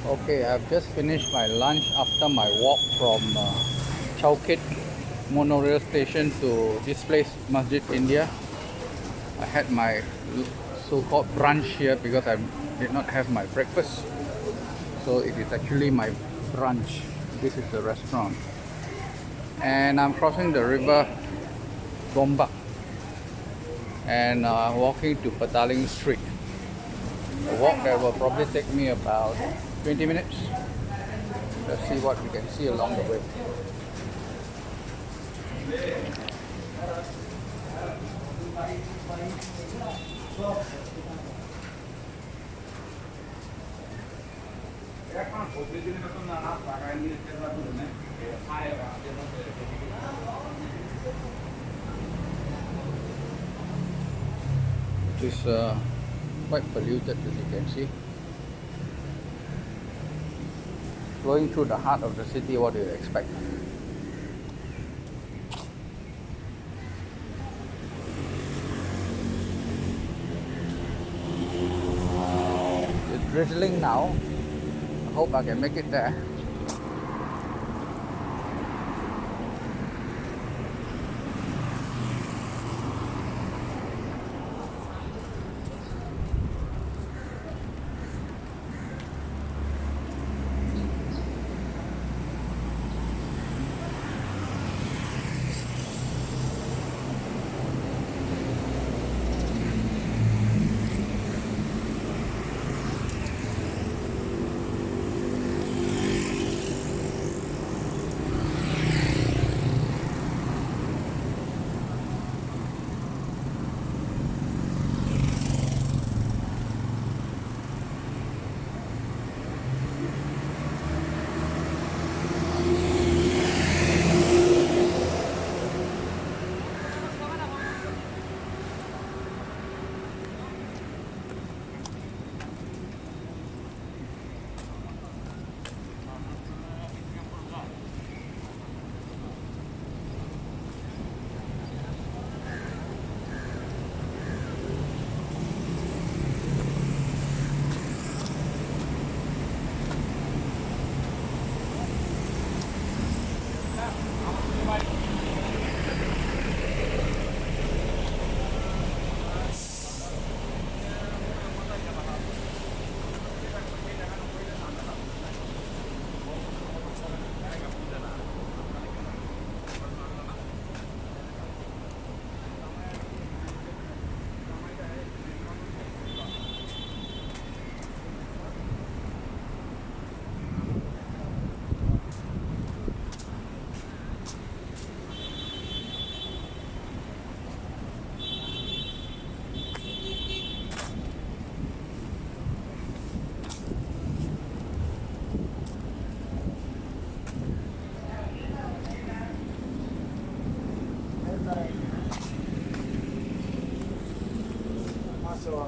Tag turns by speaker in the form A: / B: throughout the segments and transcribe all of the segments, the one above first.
A: Okay, I've just finished my lunch after my walk from Chowkit monorail station to this place, Masjid India. I had my so-called brunch here because I did not have my breakfast. So it is actually my brunch. This is the restaurant. And I'm crossing the river Gombak and walking to Petaling Street. A walk that will probably take me about 20 minutes. Let's see what we can see along the way. It is quite polluted, as you can see. Going through the heart of the city, what do you expect? It's drizzling now. I hope I can make it there.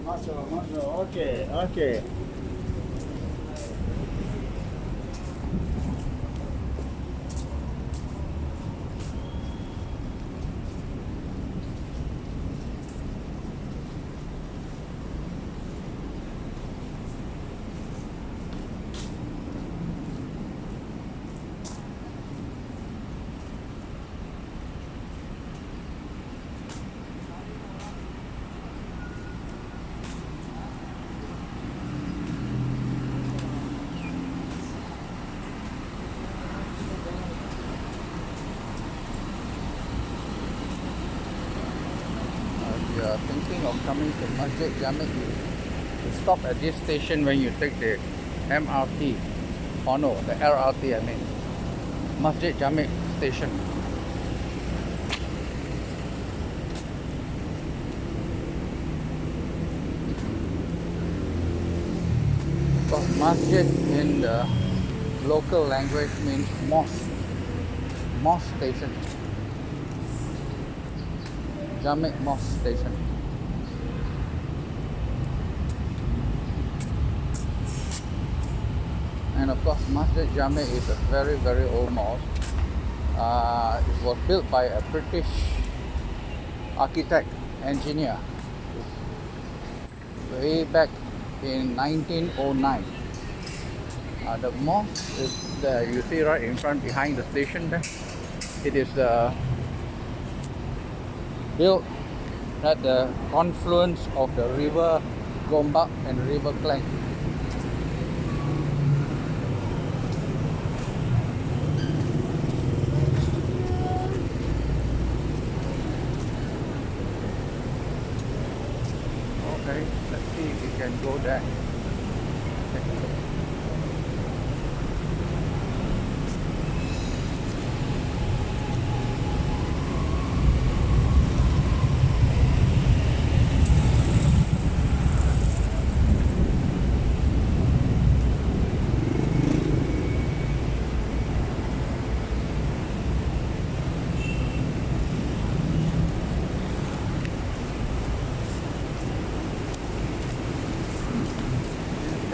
B: Masuk. Okay.
A: If you are thinking of coming to Masjid Jamek, you stop at this station when you take the MRT. Oh no, the LRT I mean. Masjid Jamek station. Because masjid in the local language means mosque. Mosque station. Jamek Mosque station. And of course, Masjid Jamek is a very, very old mosque. It was built by a British architect, engineer, way back in 1909. The mosque is there, you see right in front behind the station there. It is built at the confluence of the river Gombak and river Klang. Okay, let's see if we can go there.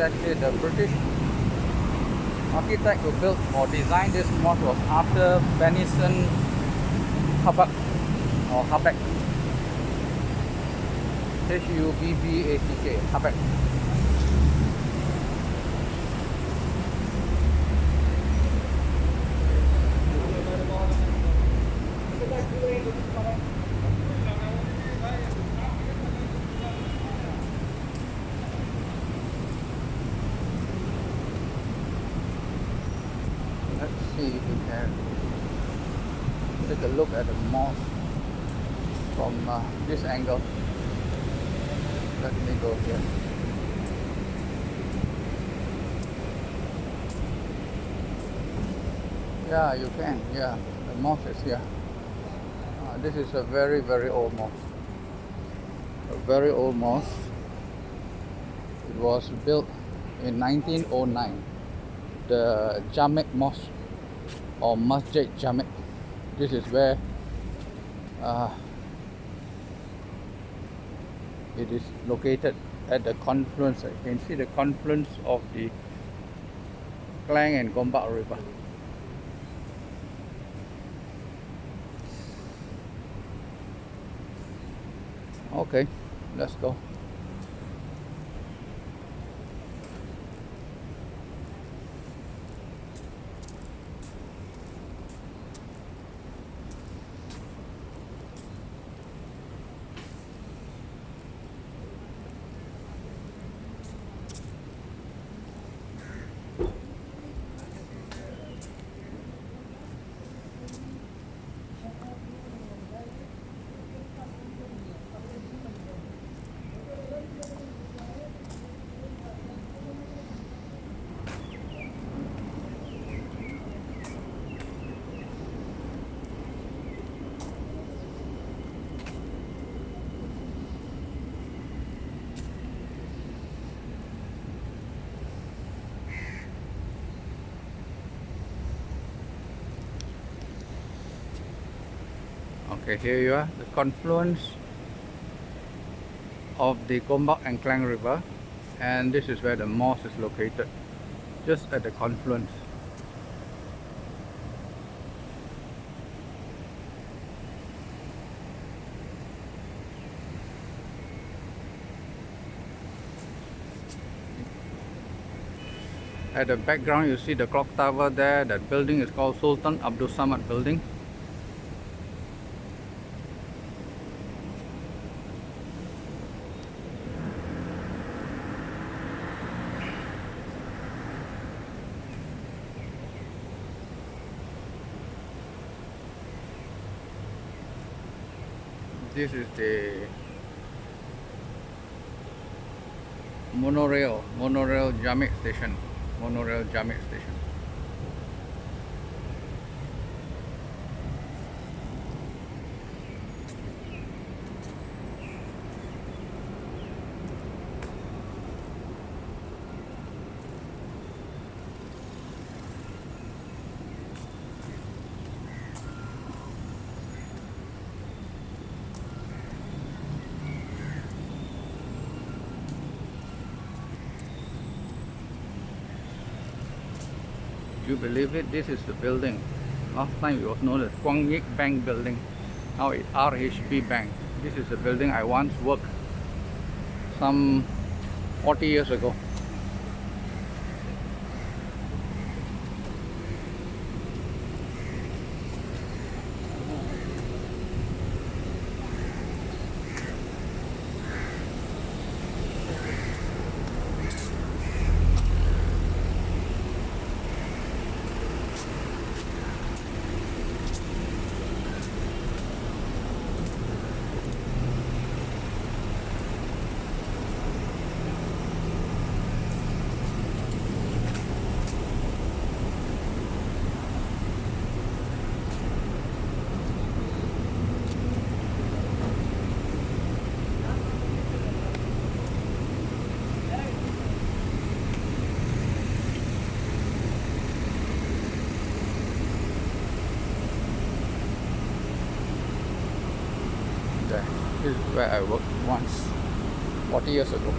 A: Actually, the British architect who built or designed this mosque was Arthur Benison Hubbard or Hubbard. H-U-B-B-A-C-K, Hubbard. See if we can take a look at the mosque from this angle. Let me go here. Yeah, you can. Yeah, the mosque is here. This is a very, very old mosque. A very old mosque. It was built in 1909. The Jamek Mosque or Masjid Jamek. This is where it is located at the confluence. You can see the confluence of the Klang and Gombak River. Okay, let's go. Okay, here you are, the confluence of the Gombak and Klang River, and this is where the mosque is located, just at the confluence. At the background you see the clock tower there. That building is called Sultan Abdul Samad building. This is the monorail Jamek station. Monorail Jamek station. You believe it? This is the building. Last time it was known as Kwang Yik Bank building. Now it's RHB Bank. This is the building I once worked some 40 years ago. This is where I worked once, 40 years ago.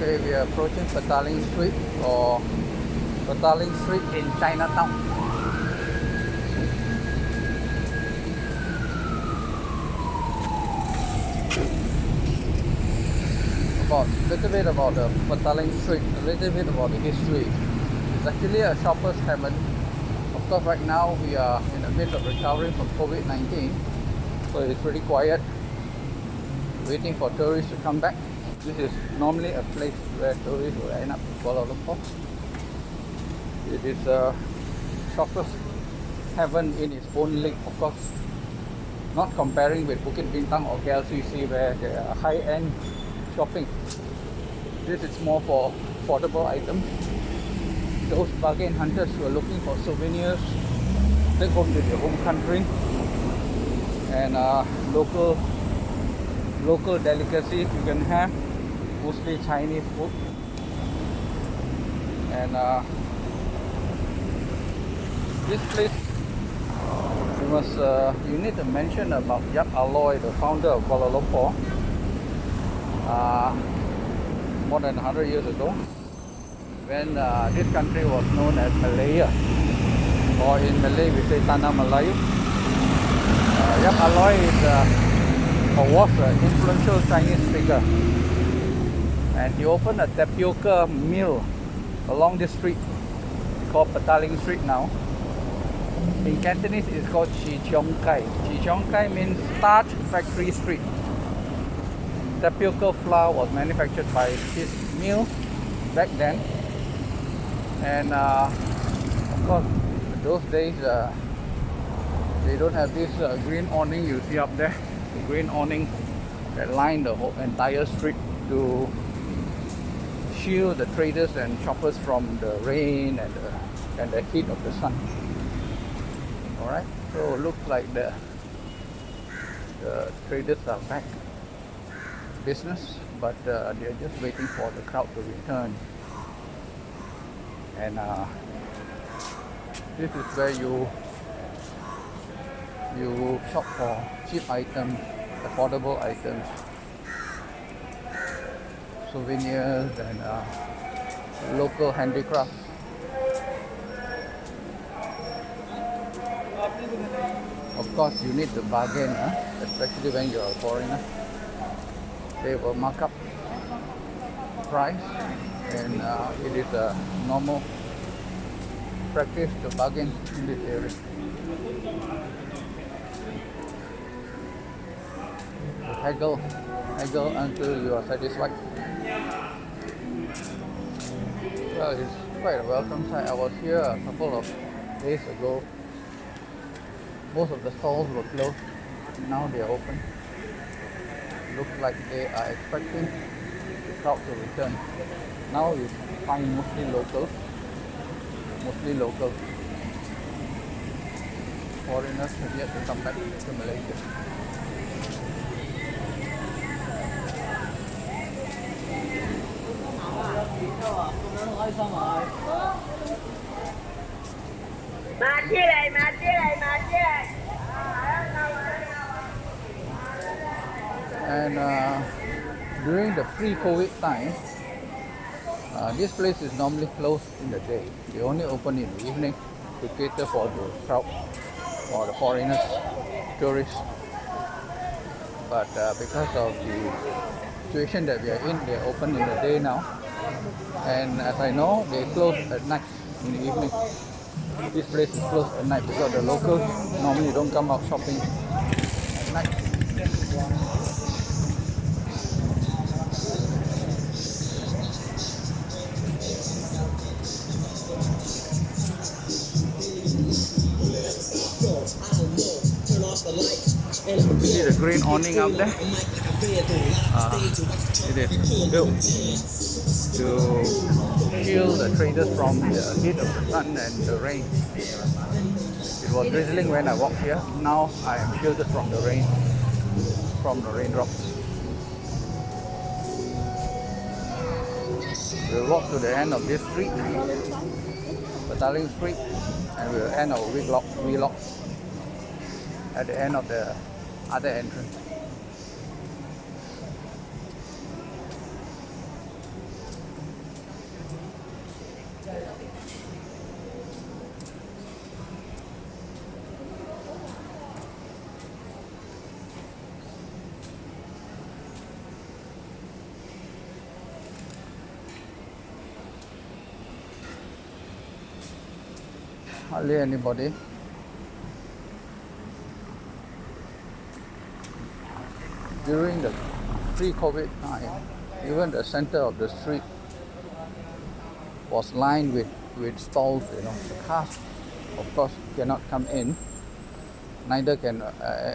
A: Okay, we are approaching Petaling Street, or Petaling Street in Chinatown. About a little bit about the Petaling Street, a little bit about the history. It's actually a shopper's heaven. Of course, right now we are in the midst of recovering from COVID-19, so it's pretty quiet, waiting for tourists to come back. This is normally a place where tourists will end up in Kuala Lumpur. It is a shopper's heaven in its own league, of course. Not comparing with Bukit Bintang or KLCC, where there are high-end shopping. This is more for affordable items. Those bargain hunters who are looking for souvenirs, take home to their home country, and local delicacies you can have, mostly Chinese food. And this place, you need to mention about Yap Aloy, the founder of Kuala Lumpur, more than 100 years ago, when this country was known as Malaysia, or in Malay we say Tanah Melayu. Yap Aloy is or was an influential Chinese figure, and he opened a tapioca mill along this street called Petaling Street now. In Cantonese it's called Chi Cheong Kai. Chi Cheong Kai means starch factory street. Tapioca flour was manufactured by his mill back then, and of course those days they don't have this green awning you see up there. The green awning that line the whole entire street to shield the traders and shoppers from the rain and the heat of the sun. Alright, so it looks like the traders are back business, but they're just waiting for the crowd to return. And this is where you shop for cheap items, affordable items, souvenirs and local handicrafts. Of course, you need to bargain, especially when you're a foreigner. They will mark up price, and it is a normal practice to bargain in this area. Haggle until you are satisfied. Well, it's quite a welcome sight. I was here a couple of days ago. Most of the stalls were closed. Now they are open. Looks like they are expecting the crowd to return. Now you find mostly locals. Foreigners have yet to come back to Malaysia. And during the pre-COVID time, this place is normally closed in the day. They only open in the evening to cater for the crowd or the foreigners, tourists. But because of the situation that we are in, they are open in the day now. And as I know, they close at night in the evening. This place is closed at night because the locals normally don't come out shopping at night. You see the green awning up there? It is built to shield the traders from the heat of the sun and the rain. It was drizzling when I walked here. Now I am shielded from the rain, from the raindrops. We'll walk to the end of this street, Petaling Street, and we'll end our vlog at the end of the other entrance. Hardly anybody. During the pre-COVID time, even the center of the street was lined with stalls. You know, the cars, of course, cannot come in. Neither can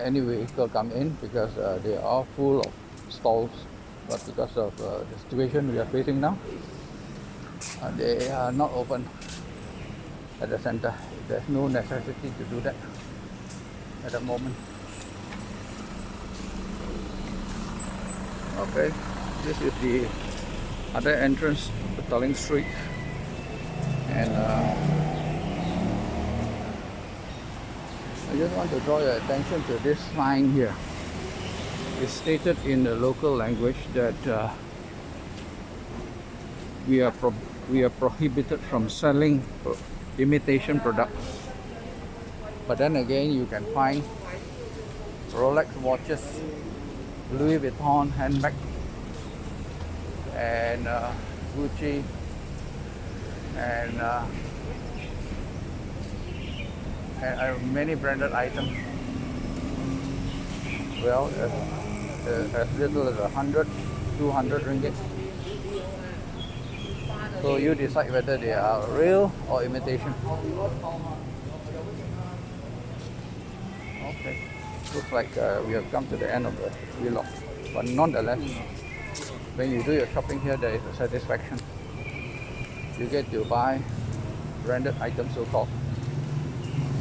A: any vehicle come in because they are full of stalls. But because of the situation we are facing now, they are not open at the center. There's no necessity to do that at the moment. Okay, this is the other entrance to Petaling Street, and I just want to draw your attention to this sign here. It's stated in the local language that we are prohibited from selling imitation products. But then again, you can find Rolex watches, Louis Vuitton handbag, and Gucci, and many branded items. Well, as little as 100, 200 ringgit. So you decide whether they are real or imitation. Okay, looks like we have come to the end of the vlog. But nonetheless, when you do your shopping here, there is a satisfaction. You get to buy branded items, so called,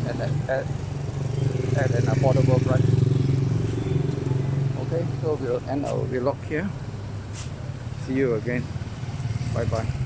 A: at an affordable price. Okay, so we'll end our vlog here. See you again. Bye bye.